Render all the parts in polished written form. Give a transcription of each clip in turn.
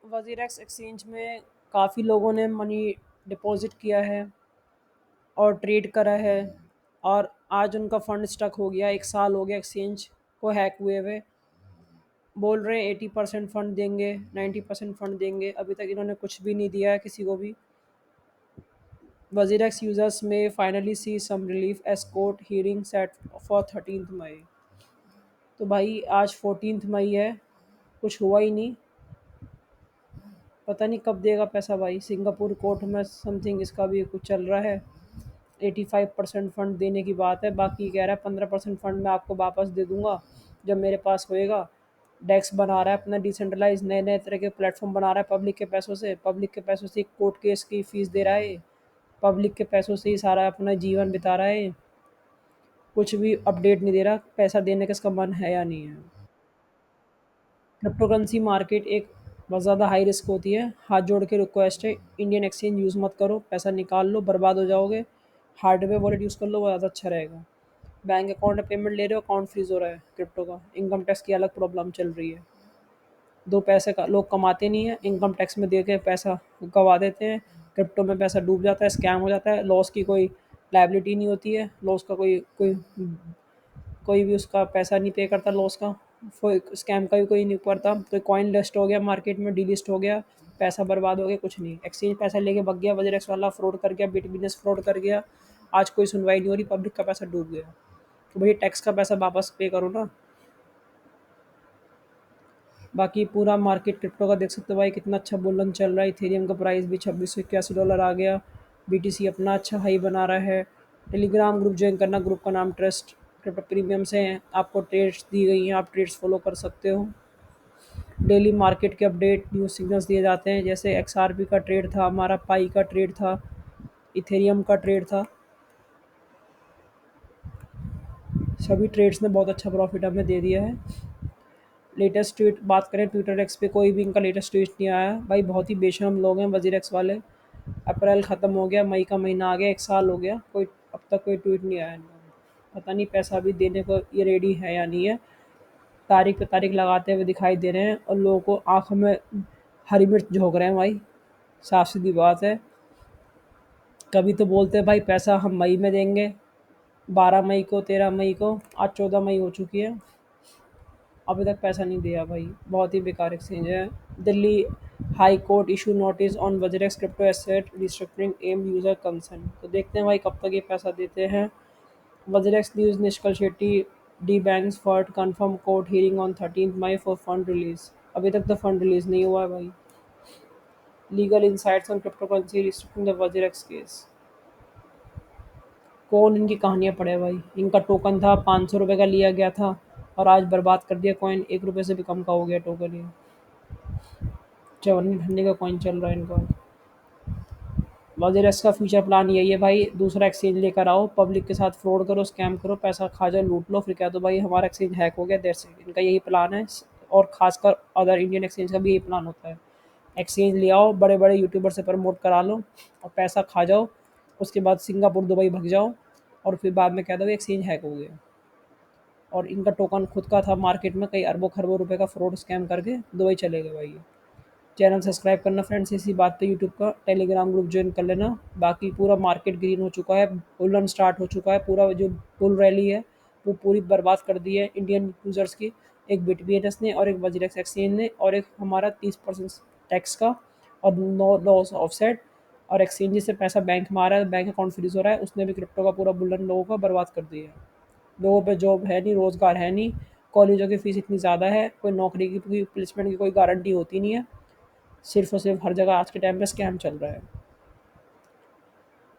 WazirX exchange में काफ़ी लोगों ने मनी डिपॉजिट किया है और ट्रेड करा है, और आज उनका फ़ंड स्टक हो गया। 1 साल हो गया एक्सचेंज को हैक हुए हुए। बोल रहे हैं 80% फ़ंड देंगे, 90% फ़ंड देंगे। अभी तक इन्होंने कुछ भी नहीं दिया है किसी को भी। वजीरेक्स यूजर्स में finally see some relief as court hearing set for 13 May. तो भाई आज 14 मई है, कुछ हुआ ही नहीं। पता नहीं कब देगा पैसा भाई। सिंगापुर कोर्ट में समथिंग इसका भी कुछ चल रहा है। 85% फ़ंड देने की बात है, बाकी कह रहा है 15% फ़ंड मैं आपको वापस दे दूंगा जब मेरे पास होएगा। डेक्स बना रहा है अपना डिसेंट्रलाइज, नए नए तरह के प्लेटफॉर्म बना रहा है पब्लिक के पैसों से कोर्ट केस की फ़ीस दे रहा है। पब्लिक के पैसों से ही सारा अपना जीवन बिता रहा है। कुछ भी अपडेट नहीं दे रहा, पैसा देने का इसका मन है या नहीं है। क्रिप्टो करेंसी मार्केट एक बहुत ज़्यादा हाई रिस्क होती है। हाथ जोड़ के रिक्वेस्ट है, इंडियन एक्सचेंज यूज़ मत करो, पैसा निकाल लो, बर्बाद हो जाओगे। हार्डवेयर वॉलेट यूज़ कर लो, वो ज़्यादा अच्छा रहेगा। बैंक अकाउंट में पेमेंट ले रहे हो, अकाउंट फ्रीज हो रहा है क्रिप्टो का। इनकम टैक्स की अलग प्रॉब्लम चल रही है। दो पैसे का लोग कमाते नहीं है, इनकम टैक्स में दे के पैसा गवा देते हैं। क्रिप्टो में पैसा डूब जाता है, स्कैम हो जाता है। लॉस की कोई लायबिलिटी नहीं होती है, लॉस का कोई कोई कोई भी उसका पैसा नहीं पे करता लॉस का। कोई स्कैम का भी कोई नहीं करता। कोई कॉइन लिस्ट हो गया मार्केट में, डीलिस्ट हो गया, पैसा बर्बाद हो गया, कुछ नहीं। एक्सचेंज पैसा लेके भग गया, वजरेक्स वाला फ्रॉड कर गया, बिट बिजनेस फ्रॉड कर गया। आज कोई सुनवाई नहीं हो रही, पब्लिक का पैसा डूब गया। तो भाई टैक्स का पैसा वापस पे करो ना। बाकी पूरा मार्केट क्रिप्टो का देख सकते हो भाई, कितना अच्छा बुलन चल रहा है। इथेरियम का प्राइस भी $2681 आ गया। बीटीसी अपना अच्छा हाई बना रहा है। टेलीग्राम ग्रुप ज्वाइन करना, ग्रुप का नाम ट्रस्ट क्रिप्टो प्रीमियम से है। आपको ट्रेड्स दी गई हैं, आप ट्रेड्स फॉलो कर सकते हो। डेली मार्केट के अपडेट न्यूज़ सिग्नल्स दिए जाते हैं, जैसे XRP का ट्रेड था, हमारा पाई का ट्रेड था, इथेरियम का ट्रेड था। सभी ट्रेड्स ने बहुत अच्छा प्रॉफिट हमें दे दिया है। लेटेस्ट ट्वीट बात करें, ट्विटर एक्स पे कोई भी इनका लेटेस्ट ट्वीट नहीं आया भाई। बहुत ही बेशरम लोग हैं वजीर एक्स वाले। अप्रैल ख़त्म हो गया, मई का महीना आ गया, 1 साल हो गया, कोई अब तक कोई ट्वीट नहीं आया इनका। पता नहीं पैसा भी देने को ये रेडी है या नहीं है। तारीख पे तारीख लगाते हुए दिखाई दे रहे हैं, और लोगों को आँखों में हरी मिर्च झोंक रहे हैं भाई। साफ सीधी बात है। कभी तो बोलते हैं भाई पैसा हम मई में देंगे, 12 मई को, 13 मई को, आज 14 मई हो चुकी है, अभी तक पैसा नहीं दिया भाई। बहुत ही बेकार एक्सचेंज है। Delhi high court issue notice on WazirX crypto asset restructuring amid user concern. तो देखते हैं भाई कब तक ये पैसा देते हैं। WazirX news Nischal Shetty the banks for confirm court hearing on 13 May for fund release. अभी तक तो फंड रिलीज नहीं हुआ है भाई। Legal insights on crypto currency restricting the WazirX case. कौन इनकी कहानियाँ पढ़े भाई। इनका टोकन था, ₹500 का लिया गया था, और आज बर्बाद कर दिया कॉइन। ₹1 से भी कम का हो गया टोकन ये। चवन्नी ठंडी का कॉइन चल रहा है इनका। वजीरेक्स का फ्यूचर प्लान यही है भाई, दूसरा एक्सचेंज लेकर आओ, पब्लिक के साथ फ्रॉड करो, स्कैम करो, पैसा खा जाओ, लूट लो, फिर क्या तो भाई हमारा एक्सचेंज हैक हो गया, दैट्स इट। इनका यही प्लान है। और खासकर अदर इंडियन एक्सचेंज का भी यही प्लान होता है। एक्सचेंज ले आओ, बड़े बड़े यूट्यूबर से प्रमोट करा लो, और पैसा खा जाओ। उसके बाद सिंगापुर दुबई भग जाओ, और फिर बाद में कह दो एक्सचेंज हैक हो गया। और इनका टोकन खुद का था, मार्केट में कई अरबों खरबों रुपए का फ्रॉड स्कैम करके दुबई चले गए भाई। चैनल सब्सक्राइब करना फ्रेंड्स, इसी बात पे यूट्यूब का टेलीग्राम ग्रुप ज्वाइन कर लेना। बाकी पूरा मार्केट ग्रीन हो चुका है, बुल स्टार्ट हो चुका है। पूरा जो बुल रैली है वो पूरी बर्बाद कर दी है इंडियन यूजर्स की। एक बिटबीएनएस ने, और एक वजीरेक्स एक्सचेंज ने, और एक हमारा 30% टैक्स का, और नो लॉस ऑफसेट, और एक्सचेंज से पैसा बैंक में आ रहा है, बैंक अकाउंट फ्रीज हो रहा है। उसने भी क्रिप्टो का पूरा बुलन लोगों का बर्बाद कर दिया है। लोगों पे जॉब है नहीं, रोज़गार है नहीं। कॉलेजों की फ़ीस इतनी ज़्यादा है, कोई नौकरी की प्लेसमेंट की कोई गारंटी होती नहीं है। सिर्फ़ और सिर्फ हर जगह आज के टाइम पे स्कैम चल रहा है।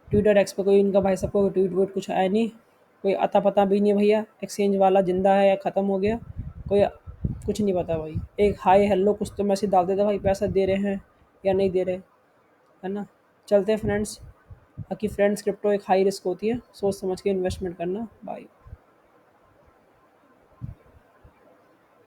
ट्विटर एक्स पे कोई इनका भाई सबको ट्वीट वूट कुछ आया नहीं। कोई अता पता भी नहीं है भैया, एक्सचेंज वाला ज़िंदा है या ख़त्म हो गया, कोई कुछ नहीं पता भाई। एक हाय हेलो कुछ तो मैसेज डाल देता भाई, पैसा दे रहे हैं या नहीं दे रहे, है ना। चलते हैं फ्रेंड्स। बाकी फ्रेंड्स क्रिप्टो एक हाई रिस्क होती है, सोच समझ के इन्वेस्टमेंट करना। बाय।